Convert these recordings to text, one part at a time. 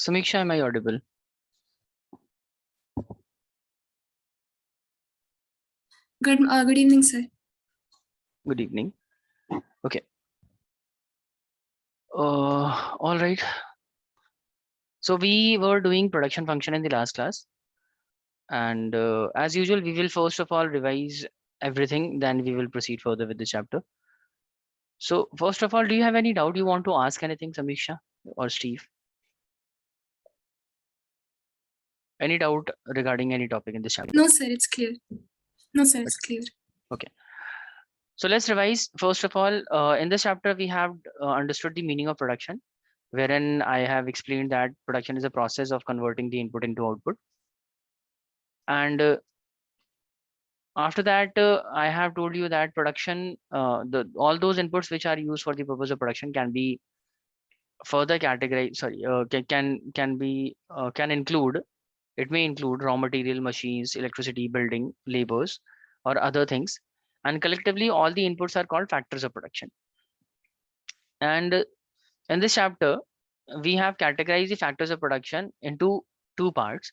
Samiksha, am I audible? Good evening, sir. Good evening. Okay. All right. So we were doing production function in the last class, and as usual, we will first of all revise everything, then we will proceed further with the chapter. So first of all, do you have any doubt you want to ask anything, Samiksha or Steve? Any doubt regarding any topic in this chapter? No, sir, it's clear. No, sir, it's clear. Okay. So let's revise. First of all, in this chapter, we have understood the meaning of production, wherein I have explained that production is a process of converting the input into output. And after that, I have told you that production, all those inputs which are used for the purpose of production can be further categorized. Sorry, can include. It may include raw material, machines, electricity, building, labors, or other things. And collectively, all the inputs are called factors of production. And in this chapter, we have categorized the factors of production into two parts.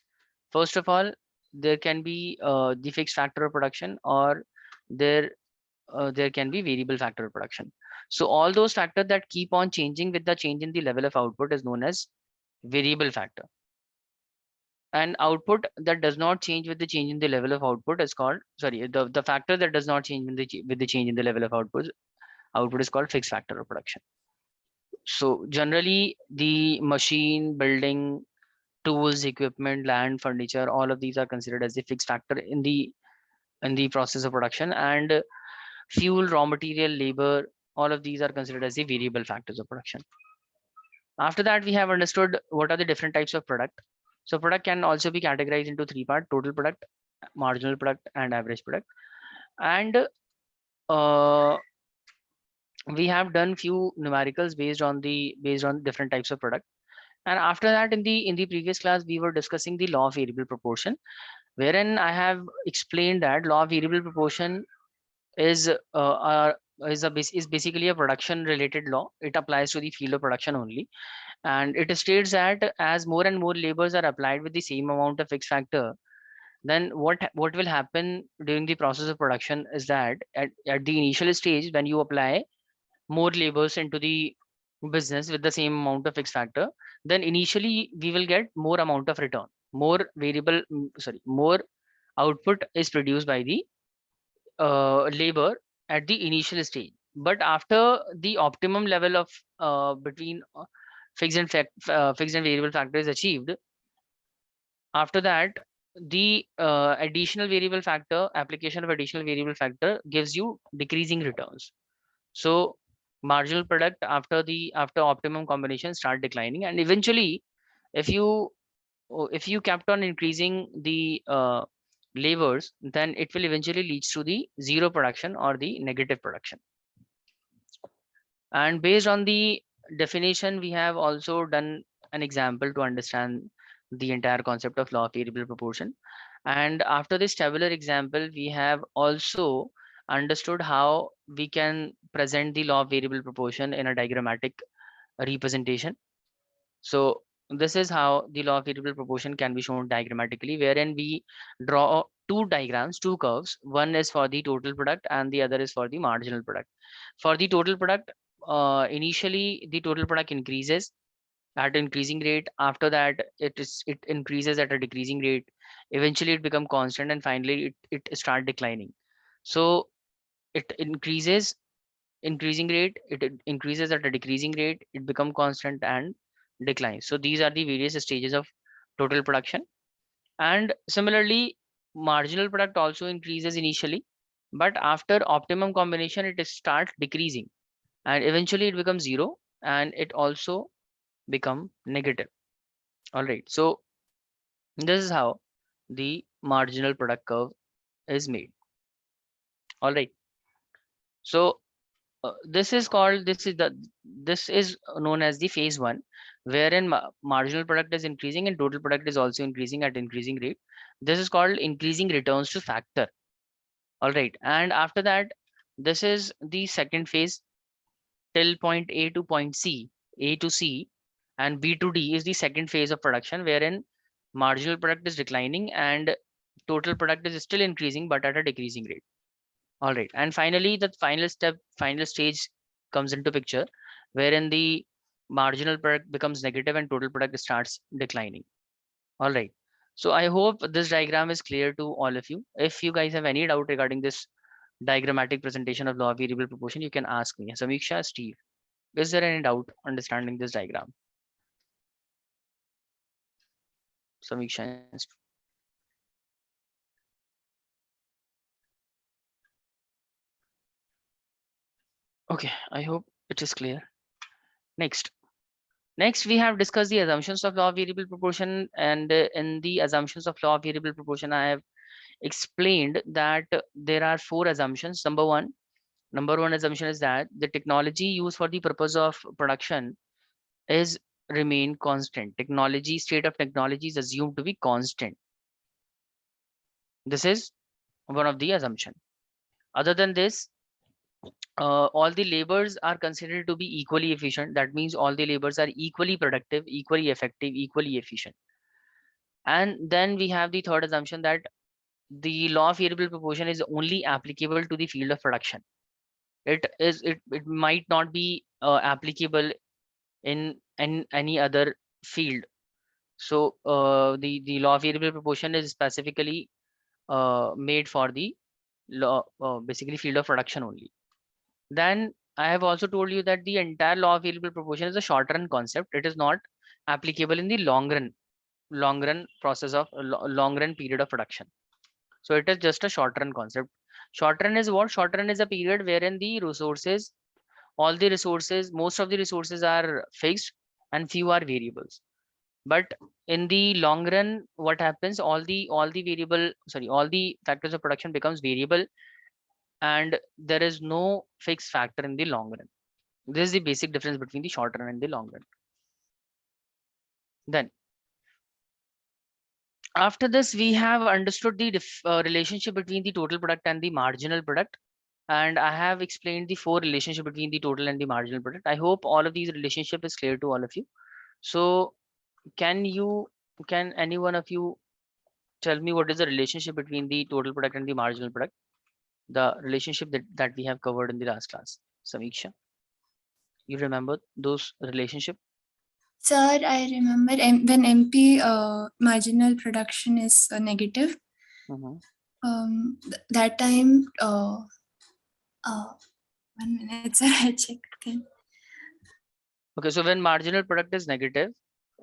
First of all, there can be the fixed factor of production, or there can be variable factor of production. So all those factors that keep on changing with the change in the level of output is known as variable factor. And output that does not change with the change in the level of output is called, sorry, the factor that does not change with the change in the level of output is called fixed factor of production. So generally the machine, building, tools, equipment, land, furniture, all of these are considered as the fixed factor in the process of production. And fuel, raw material, labor, all of these are considered as the variable factors of production. After that, we have understood what are the different types of product. So product can also be categorized into three parts: total product, marginal product, and average product. And we have done few numericals based on different types of product. And after that, in the previous class, we were discussing the law of variable proportion, wherein I have explained that law of variable proportion is basically a production related law. It applies to the field of production only, and it states that as more and more labors are applied with the same amount of fixed factor, then what will happen during the process of production is that at the initial stage, when you apply more labors into the business with the same amount of fixed factor, then initially we will get more amount of return, more output is produced by the labor at the initial stage. But after the optimum level of between fixed and variable factor is achieved, after that the additional variable factor, application of additional variable factor gives you decreasing returns. So marginal product after optimum combination start declining, and eventually if you kept on increasing the labors, then it will eventually lead to the zero production or the negative production. And based on the definition, we have also done an example to understand the entire concept of law of variable proportion. And after this tabular example, we have also understood how we can present the law of variable proportion in a diagrammatic representation. So this is how the law of variable proportion can be shown diagrammatically, wherein we draw two diagrams, two curves. One is for the total product and the other is for the marginal product. For the total product, initially the total product increases at increasing rate. After that, it increases at a decreasing rate. Eventually it become constant, and finally it start declining. So it increases increasing rate, it increases at a decreasing rate, it become constant and declines. So these are the various stages of total production. And similarly, marginal product also increases initially, but after optimum combination it starts decreasing, and eventually it becomes zero, and it also become negative. All right, so this is how the marginal product curve is made. All right, so this is known as the phase one, wherein marginal product is increasing and total product is also increasing at increasing rate. This is called increasing returns to factor. All right, and after that, this is the second phase till point A to point C, A to C, and B to D is the second phase of production, wherein marginal product is declining and total product is still increasing but at a decreasing rate. All right, and finally the final stage comes into picture, wherein the marginal product becomes negative and total product starts declining. All right, so I hope this diagram is clear to all of you. If you guys have any doubt regarding this diagrammatic presentation of law of variable proportion, you can ask me. Samiksha, Steve, is there any doubt understanding this diagram? Samiksha and okay, I hope it is clear. Next. Next, we have discussed the assumptions of law of variable proportion, and in the assumptions of law of variable proportion, I have explained that there are four assumptions. Number one assumption is that the technology used for the purpose of production is remain constant. State of technology is assumed to be constant. This is one of the assumption. Other than this, all the labors are considered to be equally efficient. That means all the labors are equally productive, equally effective, equally efficient. And then we have the third assumption that the law of variable proportion is only applicable to the field of production. It might not be applicable in any other field. So the law of variable proportion is specifically made for the law basically field of production only. Then I have also told you that the entire law of variable proportion is a short run concept. It is not applicable in the long run process of long run period of production. So it is just a short run concept. Short run is what? Short run is a period wherein the resources, most of the resources are fixed and few are variables. But in the long run, what happens? All the factors of production becomes variable, and there is no fixed factor in the long run. This is the basic difference between the short run and the long run. Then after this, we have understood the relationship between the total product and the marginal product. And I have explained the four relationship between the total and the marginal product. I hope all of these relationship is clear to all of you. So can any one of you tell me what is the relationship between the total product and the marginal product? The relationship that we have covered in the last class. Samiksha, you remember those relationship? Sir, I remember when MP marginal production is negative, Mhm. that time, 1 minute, sir, I check again. Okay, so when marginal product is negative,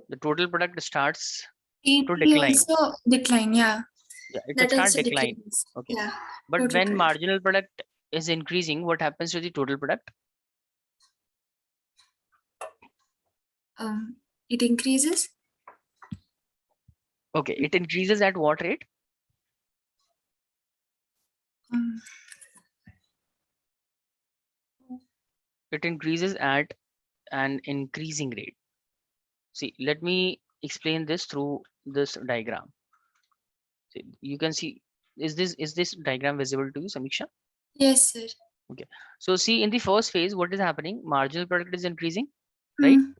the total product starts to TP decline. also decline, yeah. Yeah, it will That start also decline. declines. Okay, Yeah, but total when product. marginal product is increasing, what happens to the total product? It increases. Okay, it increases at what rate? Um, It increases at an increasing rate. See, let me explain this through this diagram. See, you can see, is this diagram visible to you, Samiksha? yes, sir. Okay, so see, in the first phase, what is happening? Marginal product is increasing, right? Mm,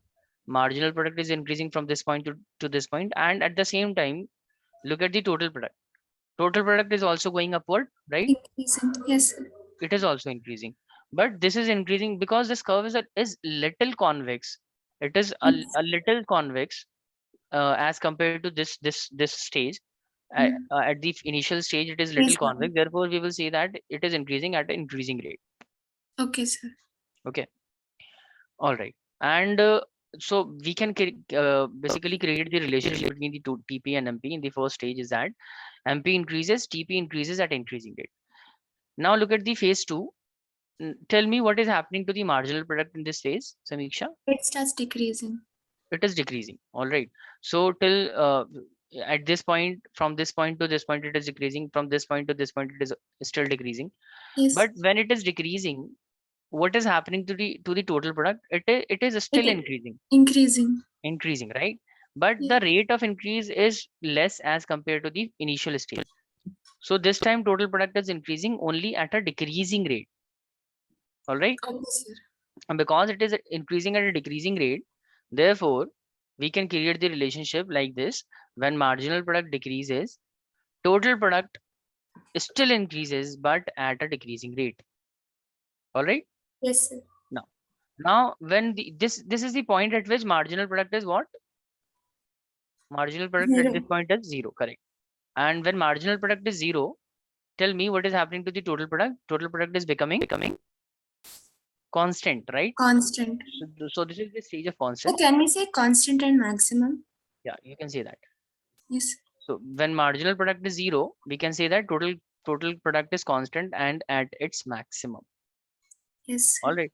Marginal product is increasing from this point to this point, and at the same time, look at the total product. Total product is also going upward, right? increasing. Yes, sir. It is also increasing, but this is increasing because this curve is little convex. It is Yes. a little convex as compared to this stage. At the initial stage, it is little Yes, sir. convex. Therefore, we will say that it is increasing at an increasing rate. Okay, sir. Okay, all right. And so we can basically create the relationship between the two TP and MP in the first stage is that MP increases, TP increases at increasing rate. Now look at the phase two. Tell me what is happening to the marginal product in this phase, Samiksha? It starts decreasing. It is decreasing. All right. So till at this point, from this point to this point, it is decreasing. From this point to this point, it is still decreasing. Yes. But when it is decreasing, what is happening to the total product? It is still It increasing, increasing. right? But Yes. the rate of increase is less as compared to the initial stage. So this time total product is increasing only at a decreasing rate. All right. Okay, sir. And because it is increasing at a decreasing rate, therefore we can create the relationship like this. When marginal product decreases, total product still increases, but at a decreasing rate. All right. Yes, sir. Now when this is the point at which marginal product is what? Marginal product at this Zero. point is zero, correct? And when marginal product is zero, tell me what is happening to the total product? Total product is becoming constant, right? Constant. So this is the stage of So constant. can we say constant and maximum? Yeah, you can say that. Yes. So when marginal product is zero, we can say that total product is constant and at its maximum. Yes. All right.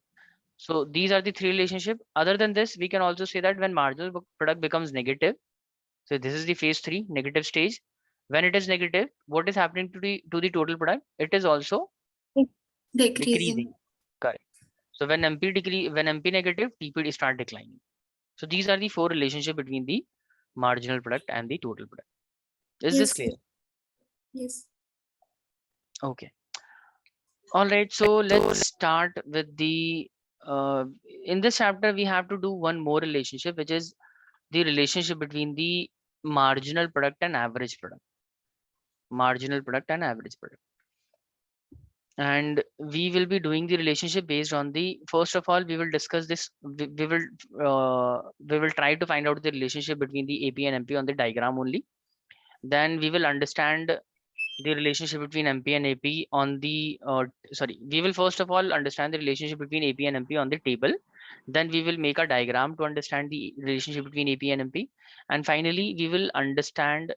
So these are the three relationship. Other than this, we can also say that when marginal product becomes negative, so this is the phase 3, negative stage. When it is negative, what is happening to the total product? It is also decreasing. Decreasing. Correct. So when MP negative, TP start declining. So these are the four relationship between the marginal product and the total product. Is this Yes. clear? Yes. Okay. All right. So let's start with the in this chapter we have to do one more relationship, which is the relationship between the marginal product and average product. Marginal product and average product. And we will be doing the relationship based on the, first of all, we will discuss this. We will try to find out the relationship between the AP and MP on the diagram only. Then we will understand the relationship between MP and AP on the we will first of all understand the relationship between AP and MP on the table. Then we will make a diagram to understand the relationship between AP and MP. And finally, we will understand,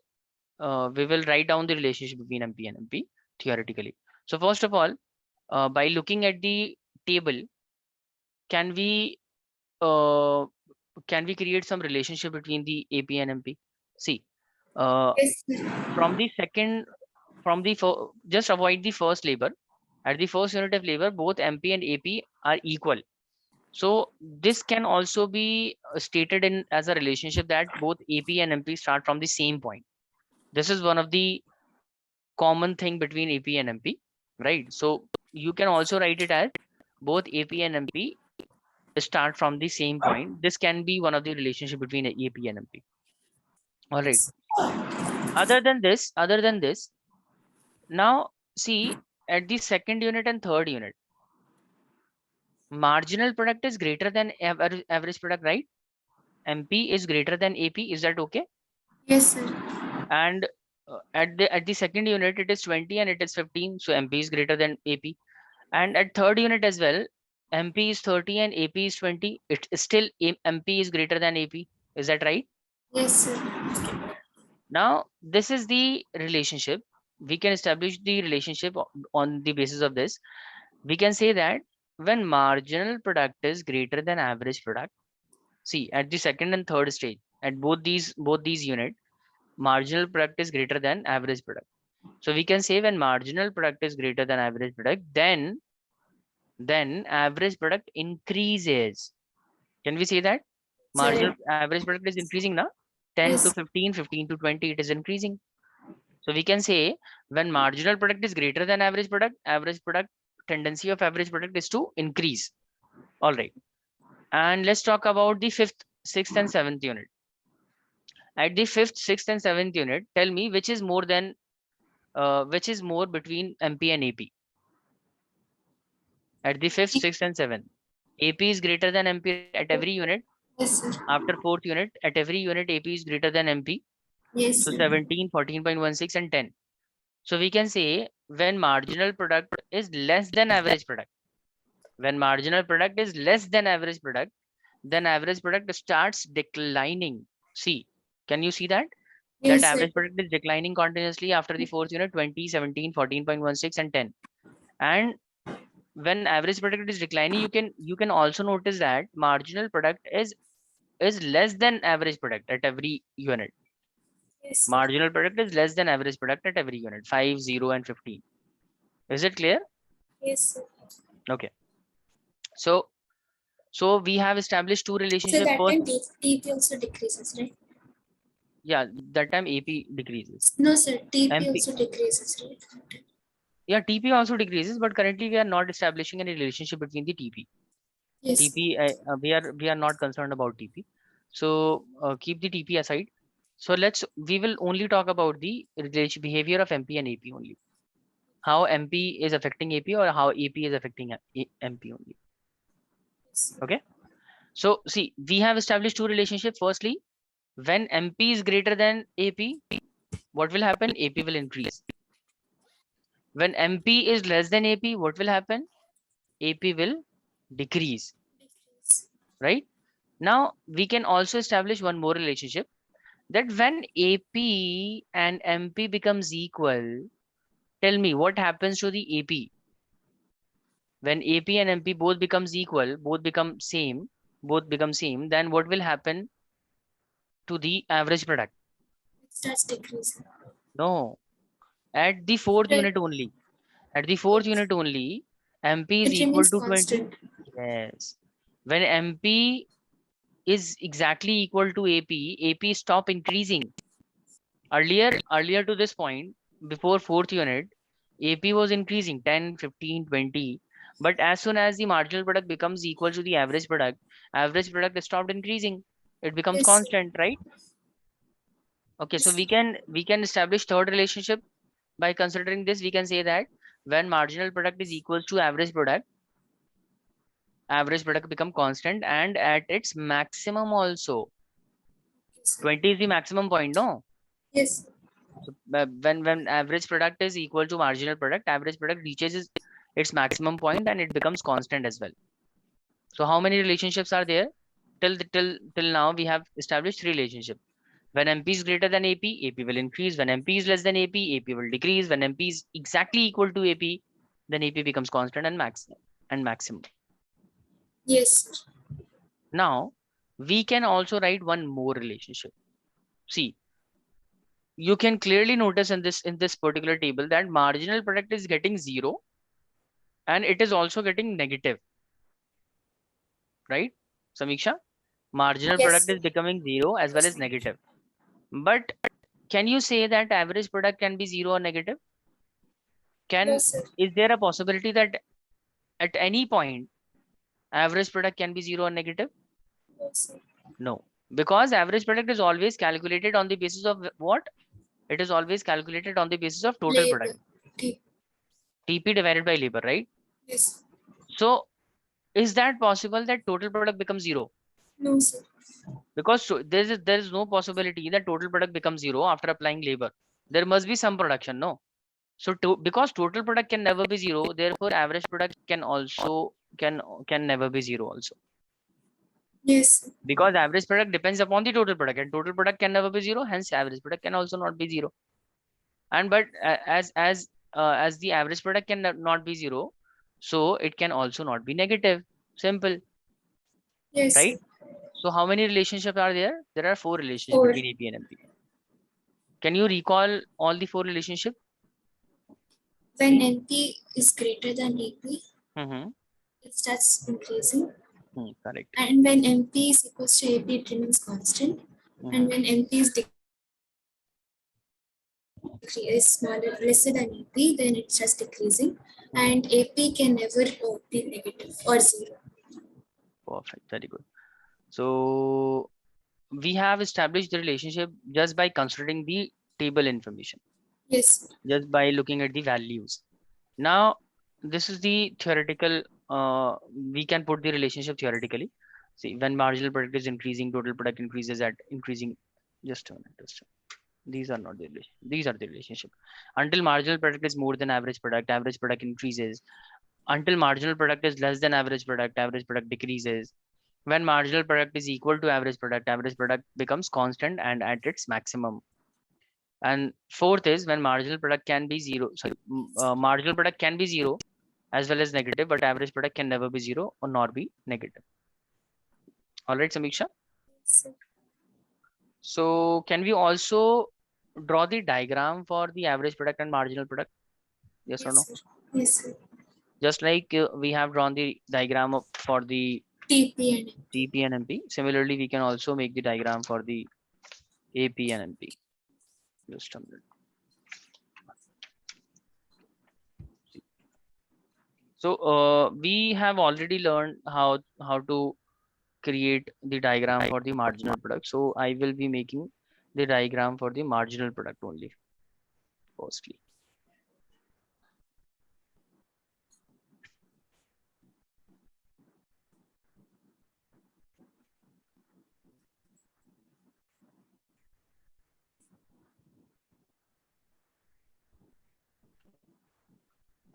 we will write down the relationship between MP and MP theoretically. So first of all, by looking at the table, can we uh, create some relationship between the AP and MP? See, uh, Yes. from the second, just avoid the first labor. At the first unit of labor, both MP and AP are equal. So this can also be stated in as a relationship that both AP and MP start from the same point. This is one of the common thing between AP and MP, right? So you can also write it as both AP and MP start from the same point. This can be one of the relationship between AP and MP. All right. Yes. Other than this, now see at the second unit and third unit, marginal product is greater than average product, right? MP is greater than AP. Is that okay? Yes, sir. And at the second unit, it is 20 and it is 15. So MP is greater than AP. And at third unit as well, MP is 30 and AP is 20. It is still MP is greater than AP. Is that right? Yes, sir. Okay. Now, this is the relationship. We can establish the relationship on the basis of this. We can say that when marginal product is greater than average product, see at the second and third stage, at both these unit, marginal product is greater than average product. So we can say when marginal product is greater than average product, then average product increases. Can we say that? Marginal Sir. average product is increasing now? 10 to Yes. 15, 15 to 20, it is increasing. So we can say when marginal product is greater than average product tendency of average product is to increase. All right. And let's talk about the fifth, sixth, and seventh unit. At the fifth, sixth, and seventh unit, tell me which is more between MP and AP. At the fifth, sixth, and seventh, AP is greater than MP at every unit. Yes, sir. After fourth unit, at every unit, AP is greater than MP. Yes, So sir. 17, 14.16, and 10. So we can say when marginal product is less than average product, when marginal product is less than average product, then average product starts declining. See, can you see that? That Yes, sir. average product is declining continuously after the fourth unit, 20, 17, 14.16, and 10. And when average product is declining, you can also notice that marginal product is less than average product at every unit. Yes, sir. Marginal product is less than average product at every unit, 5, 0, and 15. Is it clear? Yes, sir. Okay. So we have established two So relationships. that First, time TP also decreases, right? yeah, that time AP decreases. No, sir. TP MP, also decreases, right? yeah, TP also decreases, but currently we are not establishing any relationship between the TP. Yes. TP, we are not concerned about TP. So keep the TP aside. So we will only talk about the behavior of MP and AP only. How MP is affecting AP or how AP is affecting MP only. Okay. So see, we have established two relationships. Firstly, when MP is greater than AP, what will happen? AP will increase. When MP is less than AP, what will happen? AP will decrease, right? Now we can also establish one more relationship, that when AP and MP becomes equal, tell me what happens to the AP. When AP and MP both becomes equal, both become same, then what will happen to the average product? It starts decreasing. No, at the fourth Right. unit only. At the fourth unit only, MP is It equal remains to 20. constant. Yes. When MP is exactly equal to AP stop increasing. Earlier to this point, before fourth unit, AP was increasing 10, 15, 20. But as soon as the marginal product becomes equal to the average product stopped increasing. It becomes Yes. constant, right? Okay, so Yes. we can establish third relationship by considering this. We can say that when marginal product is equal to average product become constant and at its maximum also. Yes. 20 is the maximum point, no? Yes. So when average product is equal to marginal product, average product reaches its maximum point and it becomes constant as well. So how many relationships are there? Till now we have established three relationships. When MP is greater than AP, AP will increase. When MP is less than AP, AP will decrease. When MP is exactly equal to AP, then AP becomes constant and maximum. Yes. Now we can also write one more relationship. See, you can clearly notice in this particular table that marginal product is getting zero and it is also getting negative, right? Samiksha, marginal product Yes. is becoming zero as well as negative. But can you say that average product can be zero or negative? No, Can sir. Is there a possibility that at any point average product can be zero or negative? No, sir. No, because average product is always calculated on the basis of what? It is always calculated on the basis of total product, Labor. T. TP divided by labor, right? Yes. So is that possible that total product becomes zero? No, sir. Because there is no possibility that total product becomes zero after applying labor. There must be some production, no? So because total product can never be zero, therefore average product can never be zero also. Yes. Because average product depends upon the total product and total product can never be zero, hence average product can also not be zero. And but as the average product can not be zero, so it can also not be negative. Simple, Yes, sir. right? So how many relationships are there? There are four relationships 4. between AP and MP. Can you recall all the four relationships? When NP is greater than AP, Mm-hmm. it starts increasing. Correct. And when NP is equals to AP, it remains constant. And Mm-hmm. when NP is smaller, lesser than AP, then it starts decreasing. Mm-hmm. And AP can never be negative or zero. Perfect. Very good. So we have established the relationship just by considering the table information, Yes. just by looking at the values. Now, this is the theoretical, we can put the relationship theoretically. See, when marginal product is increasing, total product increases at increasing. Just a minute. These are not the relation. These are the relationship. Until marginal product is more than average product increases. Until marginal product is less than average product decreases. When marginal product is equal to average product becomes constant and at its maximum. And fourth is when marginal product can be zero. Sorry, marginal product can be zero as well as negative, but average product can never be zero or nor be negative. All right, Samiksha. So, So can we also draw the diagram for the average product and marginal product? Yes or yes, no? sir. Yes, sir. Just like we have drawn the diagram for the TP and MP. TP and MP. Similarly, we can also make the diagram for the AP and MP. Just a minute. So we have already learned how to create the diagram for the marginal product. So I will be making the diagram for the marginal product only firstly.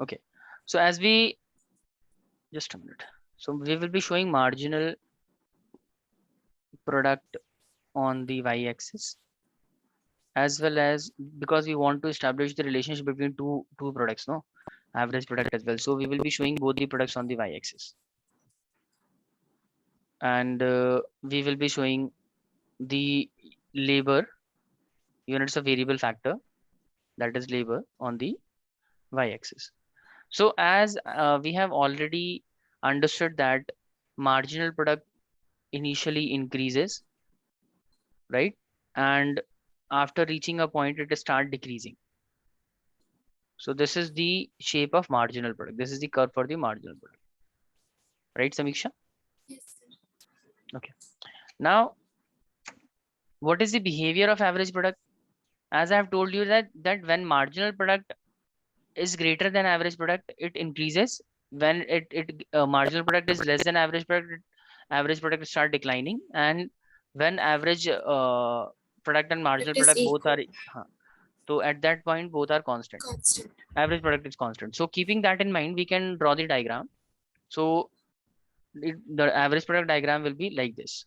Okay, so as we just a minute. So we will be showing marginal product on the y-axis, as well as because we want to establish the relationship between two products, no, average product as well. So we will be showing both the products on the y-axis, and we will be showing the labor units of variable factor, that is labor, on the y-axis. So as we have already understood that marginal product initially increases, right? And after reaching a point, it start decreasing. So this is the shape of marginal product. This is the curve for the marginal product, right, Samiksha? Yes, sir. Okay. Now, what is the behavior of average product? As I have told you that when marginal product is greater than average product, it increases. When it marginal product is less than average product start declining. And when average product and It marginal is product both are, equal, so at that point both are constant. constant. Average product is constant. So keeping that in mind, we can draw the diagram. So the average product diagram will be like this.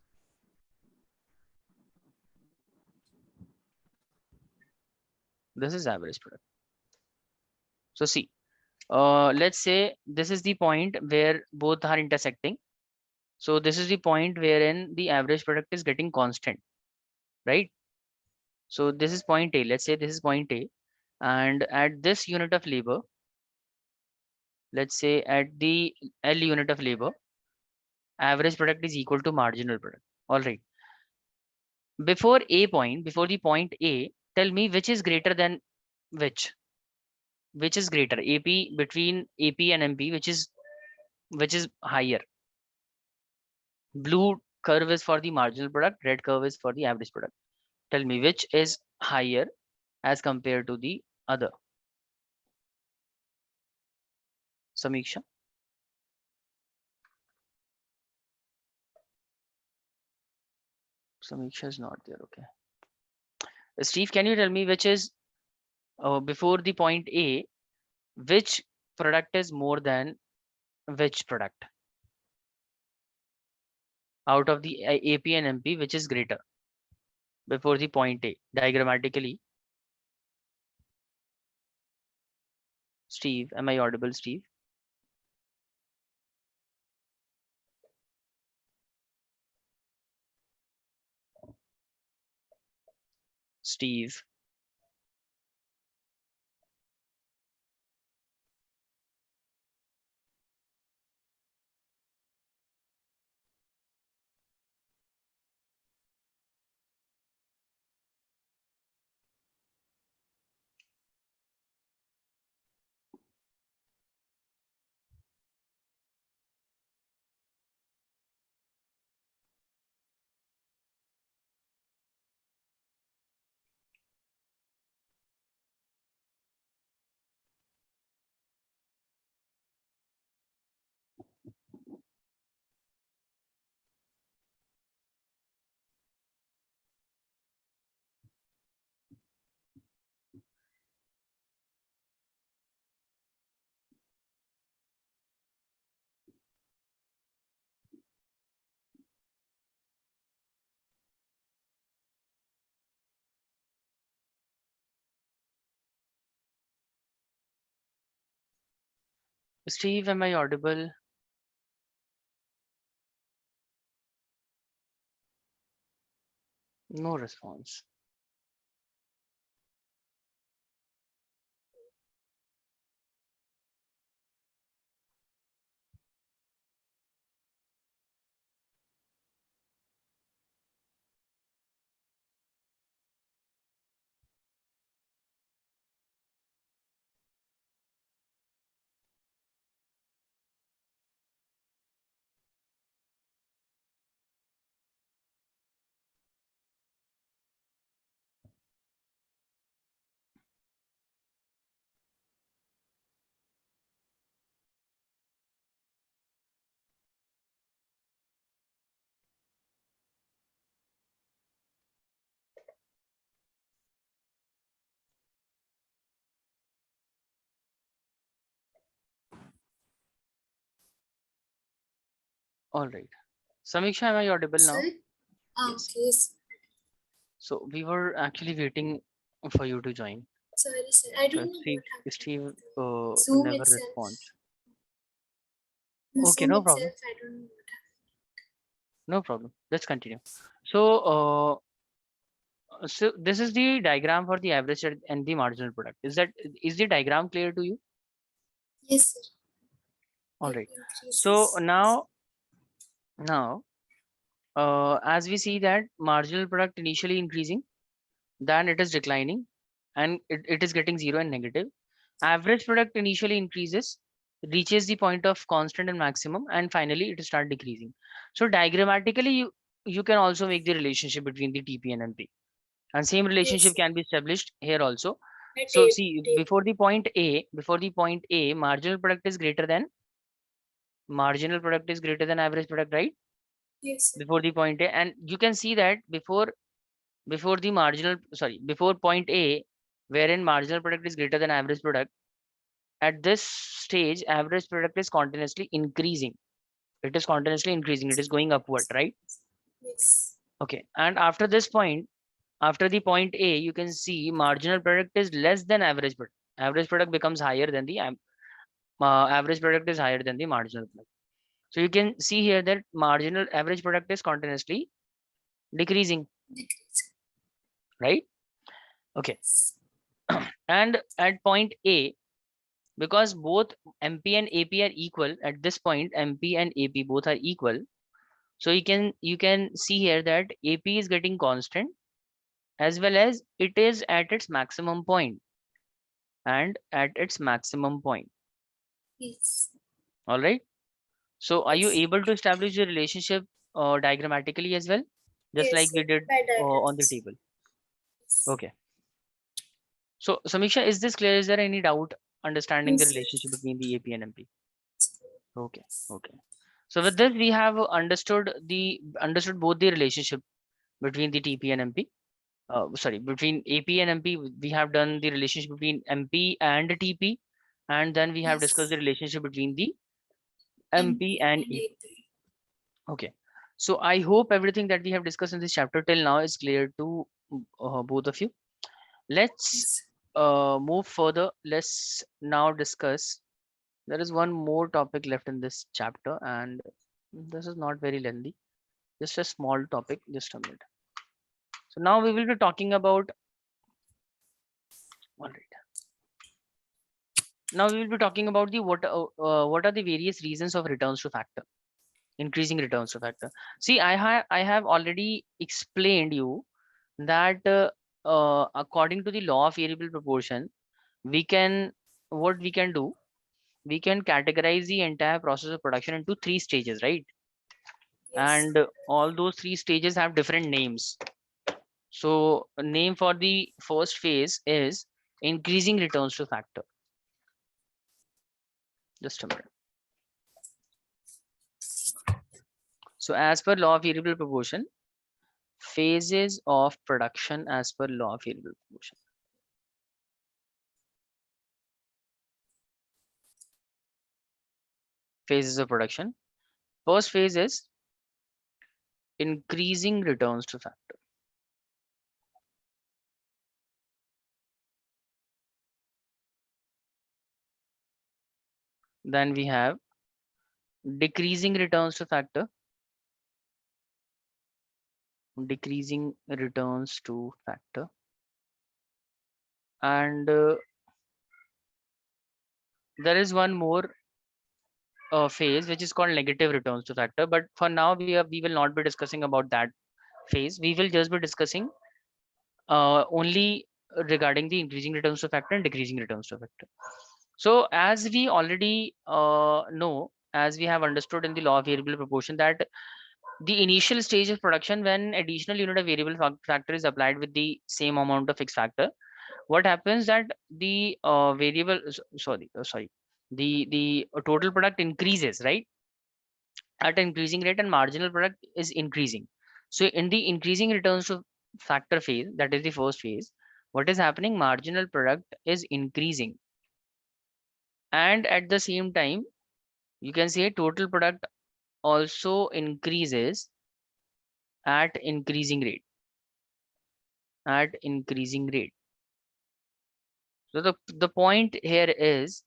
This is average product. So see, let's say this is the point where both are intersecting. So this is the point wherein the average product is getting constant, right? So this is point A. Let's say this is point A. And at this unit of labor, let's say at the L unit of labor, average product is equal to marginal product. All right. Before A point, before the point A, tell me which is greater than which? Which is greater? AP, between AP and MP, which is higher? Blue curve is for the marginal product, red curve is for the average product. Tell me which is higher as compared to the other. Samiksha. Samiksha is not there. Okay. Steve, can you tell me which is before the point A, which product is more than which product out of the AP and MP, which is greater before the point A diagrammatically? Steve, am I audible, Steve? Steve. Steve, am I audible? No response. All right. Samiksha, am I audible now? Sir? Yes. Okay, sir. So we were actually waiting for you to join. Sorry, sir. I So don't know Steve, what happened Steve with the Zoom never itself. responds. The Okay, Zoom no problem. itself, I don't know what No problem. Let's continue. So, so this is the diagram for the average and the marginal product. Is the diagram clear to you? happened. Yes, sir. All It right. So increases. now, as we see that marginal product initially increasing, then it is declining, and it is getting zero and negative. Average product initially increases, reaches the point of constant and maximum, and finally it start decreasing. So diagrammatically, you can also make the relationship between the TP and MP, and same Yes, relationship sir. can be established here also. A So tape, see, tape. before the point A, marginal product is greater than average product, right? Yes, sir. Before the point A, and you can see that before the marginal, sorry, before point A, wherein marginal product is greater than average product, at this stage, average product is continuously increasing. It is continuously increasing. It is going upward, right? Yes. Okay. And after this point, after the point A, you can see marginal product is less than average product. Average product becomes higher than the average product is higher than the marginal product. So you can see here that marginal average product is continuously decreasing, Decrease. right? Okay. And at point A, because both MP and AP are equal at this point, MP and AP both are equal. So you can see here that AP is getting constant, as well as it is at its maximum point and at its maximum point. Yes. All right. So are you Yes. able to establish the relationship diagrammatically as well, just Yes, like sir. we did By on the diagrams. table? Yes. Okay. So Samiksha, is this clear? Is there any doubt understanding the Yes, sir. relationship between the AP and MP? Okay. Yes. Okay. So with this, we have understood both the relationship between the TP and MP. Sorry, between AP and MP. We have done the relationship between MP and TP, and then we have discussed the Yes. relationship between the MP MP and and AP. AP. Okay. So I hope everything that we have discussed in this chapter till now is clear to both of you. Let's Yes. move further. Let's now discuss. There is one more topic left in this chapter, and this is not very lengthy. Just a small topic. Just a minute. So now we will be talking about. All right. Now we will be talking about the what are the various reasons of returns to factor, increasing returns to factor. See, I have already explained you that according to the law of variable proportion, we can what we can do, we can categorize the entire process of production into three stages, right? Yes. And all those three stages have different names. So a name for the first phase is increasing returns to factor. Just a minute. So as per law of variable proportion, phases of production as per law of variable proportion. Phases of production. First phase is increasing returns to factor. Then we have decreasing returns to factor. Decreasing returns to factor. And there is one more phase which is called negative returns to factor. But for now, we will not be discussing about that phase. We will just be discussing only regarding the increasing returns to factor and decreasing returns to factor. So as we already know, as we have understood in the law of variable proportion, that the initial stage of production, when additional unit of variable factor is applied with the same amount of fixed factor, what happens that the sorry, the total product increases, right, at an increasing rate, and marginal product is increasing. So in the increasing returns to factor phase, that is the first phase, what is happening, marginal product is increasing, and at the same time you can say total product also increases at increasing rate. At increasing rate. So the point here is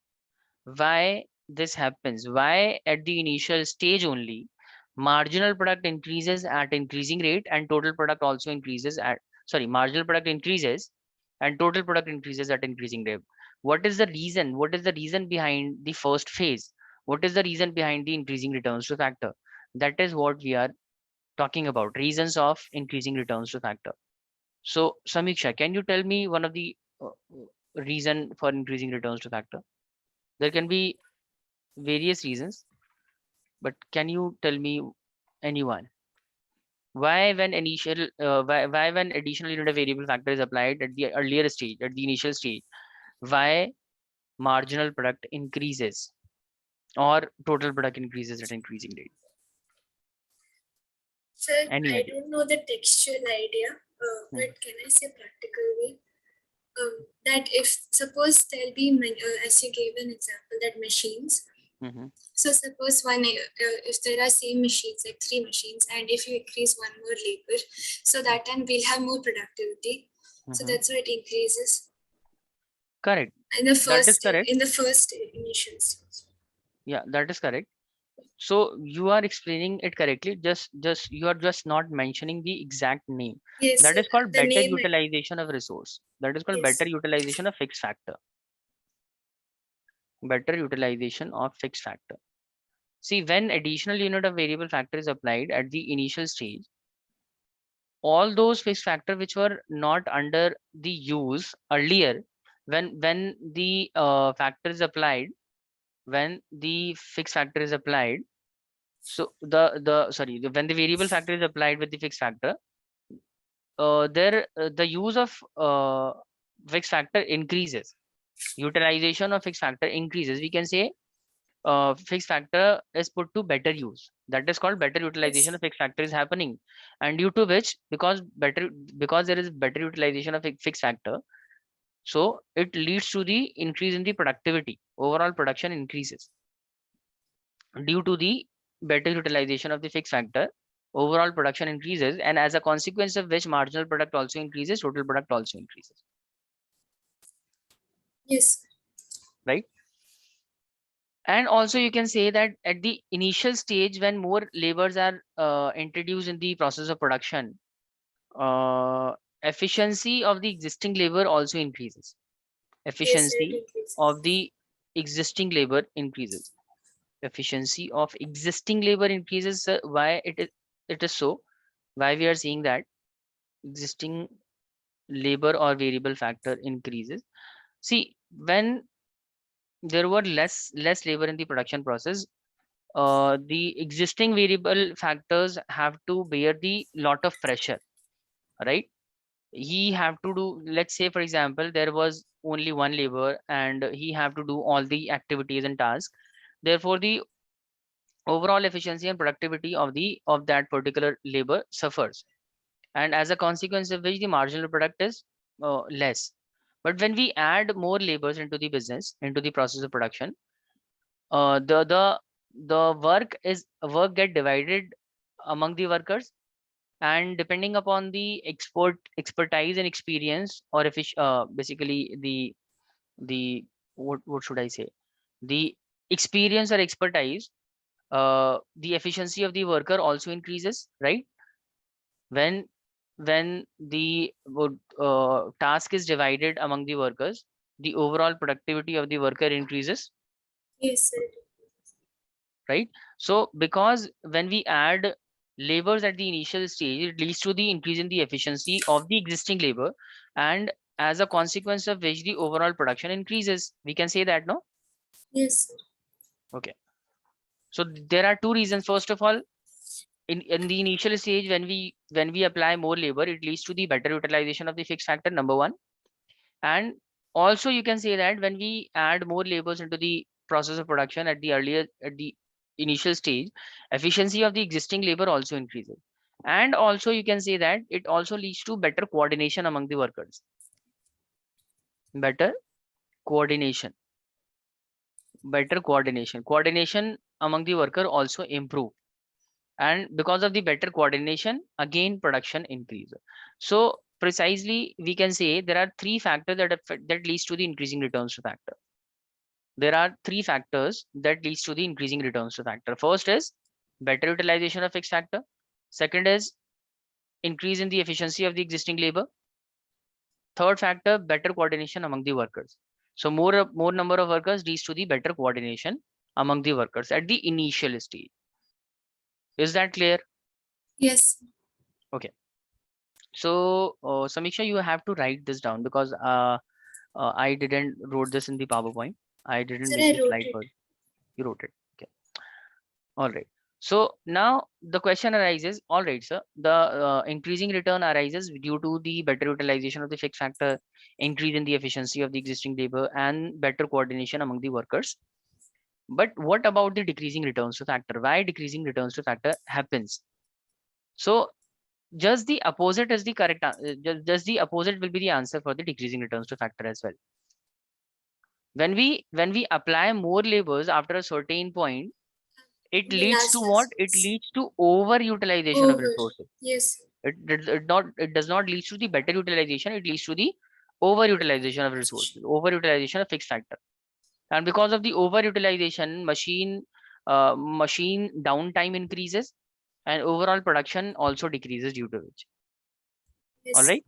why this happens. Why at the initial stage only marginal product increases at increasing rate and total product also increases at, sorry, marginal product increases and total product increases at increasing rate. What is the reason? What is the reason behind the first phase? What is the reason behind the increasing returns to factor? That is what we are talking about, reasons of increasing returns to factor. So Samiksha, can you tell me one of the reason for increasing returns to factor? There can be various reasons, but can you tell me anyone? Why when initial why when additional unit of variable factor is applied at the earlier stage, at the initial stage, why marginal product increases or total product increases at increasing rate? Sir, Any I idea? don't know the textual idea, but can I say practical way? That if suppose there'll be, as you gave an example, that machines. Mm-hmm. So suppose if there are same machines, like 3 machines, and if you increase one more labor, so that time we'll have more productivity. So that's why it increases. Correct. In the That is first, correct. initial stage. Yeah, that is correct. So you are explaining it correctly. Just you are just not mentioning the exact name. Yes, That sir. is called The better name. utilization of resource. That is called Yes. better utilization of fixed factor. Better utilization of fixed factor. See, when additional unit of variable factor is applied at the initial stage, all those fixed factor which were not under the use earlier, when the factor is applied, when the fixed factor is applied, so when the variable factor is applied with the fixed factor, the use of fixed factor increases. Utilization of fixed factor increases. We can say fixed factor is put to better use. That is called better utilization Yes. of fixed factor is happening, and due to which, because there is better utilization of fixed factor, so it leads to the increase in the productivity. Overall production increases due to the better utilization of the fixed factor. Overall production increases, and as a consequence of which marginal product also increases, total product also increases. Yes. Right? And also you can say that at the initial stage, when more labors are introduced in the process of production, efficiency of the existing labor also increases. Yes, it Efficiency increases. of the existing labor increases. Efficiency of existing labor increases. Why it is so? Why we are seeing that existing labor or variable factor increases? See, when there were less labor in the production process, the existing variable factors have to bear the lot of pressure, right? He have to do, let's say for example, there was only one labor and he have to do all the activities and tasks. Therefore, the overall efficiency and productivity of that particular labor suffers, and as a consequence of which the marginal product is less. But when we add more labors into the business, into the process of production, uh, the the the work get divided among the workers, and depending upon the expertise and experience, or basically the what should I say, the experience or expertise, the efficiency of the worker also increases, right? When when the task is divided among the workers, the overall productivity of the worker increases, Yes, sir. right? So because when we add labors at the initial stage, it leads to the increase in the efficiency of the existing labor, and as a consequence of which the overall production increases. We can say that, no? Yes, sir. Okay. So there are two reasons. First of all, in the initial stage, when we apply more labor, it leads to the better utilization of the fixed factor, number one. And also you can say that when we add more labors into the process of production at the initial stage, efficiency of the existing labor also increases. And also you can say that it also leads to better coordination among the workers. Better coordination. Better coordination. Coordination among the worker also improve. And because of the better coordination, again production increase. So precisely we can say there are three factors that leads to the increasing returns to factor. There are three factors that leads to the increasing returns to factor. First is better utilization of fixed factor. Second is increase in the efficiency of the existing labor. Third factor, better coordination among the workers. So more number of workers leads to the better coordination among the workers at the initial stage. Is that clear? Yes. Okay. So Samiksha, you have to write this down because I didn't wrote this in the PowerPoint. I didn't Sir, make I the wrote slide it. for you. You wrote it. Okay. All right. So now the question arises, all right, sir, the increasing return arises due to the better utilization of the fixed factor, increase in the efficiency of the existing labor, and better coordination among the workers. But what about the decreasing returns to factor? Why decreasing returns to factor happens? So just the opposite is the correct, just the opposite will be the answer for the decreasing returns to factor as well. When we apply more labors after a certain point, it The leads to last what? It yes. leads to over utilization of Over. resources. Yes. It does not lead to the better utilization. It leads to the over utilization of resources, over utilization of fixed factor. And because of the over utilization, machine downtime increases, and overall production also decreases due to which. All Yes. right.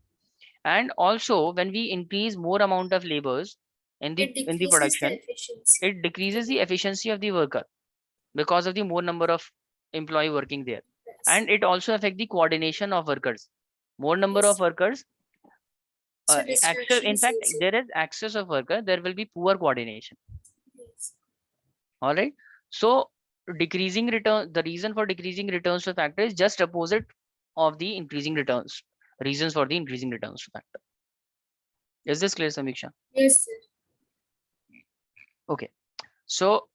And also when we increase more amount of labors in It the decreases the production, efficiency. it decreases the efficiency of the worker because of the more number of employee working there. Yes. And it also affect the coordination of workers. More number of Yes. workers, So access, in distractions fact, also. there is access of worker, there will be poor coordination. Yes. All right. So decreasing return, the reason for decreasing returns to factor is just opposite of the increasing returns. Reasons for the increasing returns to factor. Is this clear, Samiksha? Yes, sir. Okay. So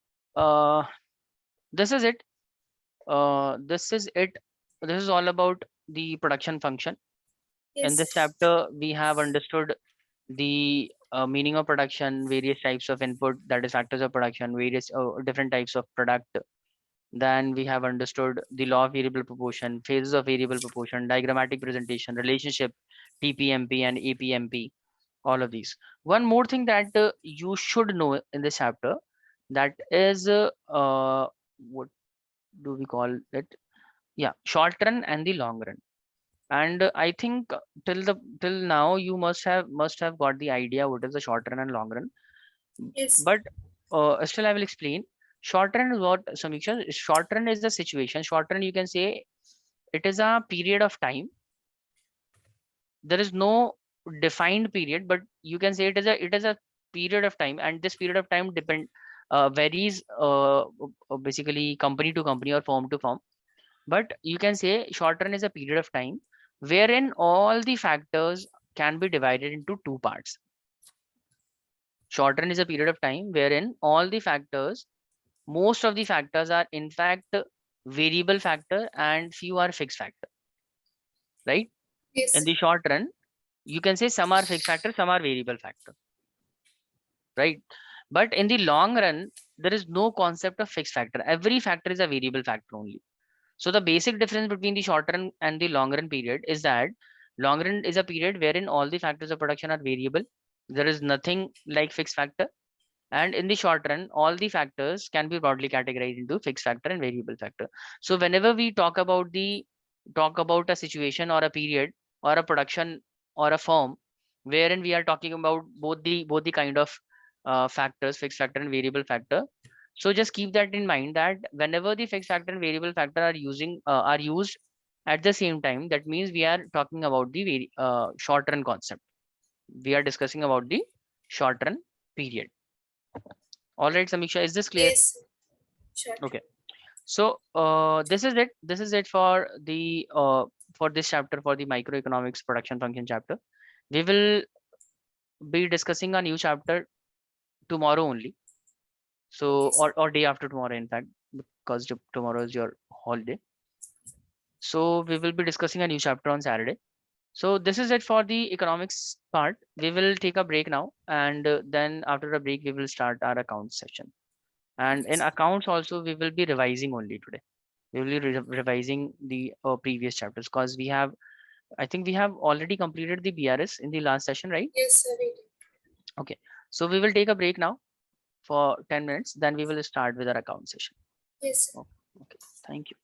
this is it. This is it. This is all about the production function. In this Yes. chapter, we have understood the meaning of production, various types of input, that is factors of production, various different types of product. Then we have understood the law of variable proportion, phases of variable proportion, diagrammatic presentation, relationship, TPMP and APMP, all of these. One more thing that you should know in this chapter, that is what do we call it? Yeah, short run and the long run. And I think till now you must have got the idea what is the short run and long run. Yes. But still I will explain. Short run is what, Samiksha? Short run is the situation. Short run, you can say it is a period of time. There is no defined period, but you can say it is a period of time, and this period of time varies basically company to company or firm to firm. But you can say short run is a period of time wherein all the factors can be divided into two parts. Short run is a period of time wherein all the factors, most of the factors are in fact variable factor and few are fixed factor, right? In Yes. the short run, you can say some are fixed factor, some are variable factor, right? But in the long run, there is no concept of fixed factor. Every factor is a variable factor only. So the basic difference between the short run and the long run period is that long run is a period wherein all the factors of production are variable. There is nothing like fixed factor. And in the short run, all the factors can be broadly categorized into fixed factor and variable factor. So whenever we talk about a situation or a period or a production or a firm, wherein we are talking about both the kind of factors, fixed factor and variable factor. So just keep that in mind that whenever the fixed factor and variable factor are used at the same time, that means we are talking about the short run concept. We are discussing about the short run period. All right, Samiksha, is this clear? Yes. Sure. Okay. So this is it. This is it for this chapter, for the microeconomics production function chapter. We will be discussing a new chapter tomorrow only. So Yes. or day after tomorrow, in fact, because tomorrow is your holiday. So we will be discussing a new chapter on Saturday. So this is it for the economics part. We will take a break now, and then after a break, we will start our accounts session. And in Yes. accounts also, we will be revising only today. We will be revising the previous chapters because I think we have already completed the BRS in the last session, right? Yes, sir. We do. Okay. So we will take a break now for 10 minutes. Then we will start with our account session. Yes, sir. Okay. Okay. Thank you.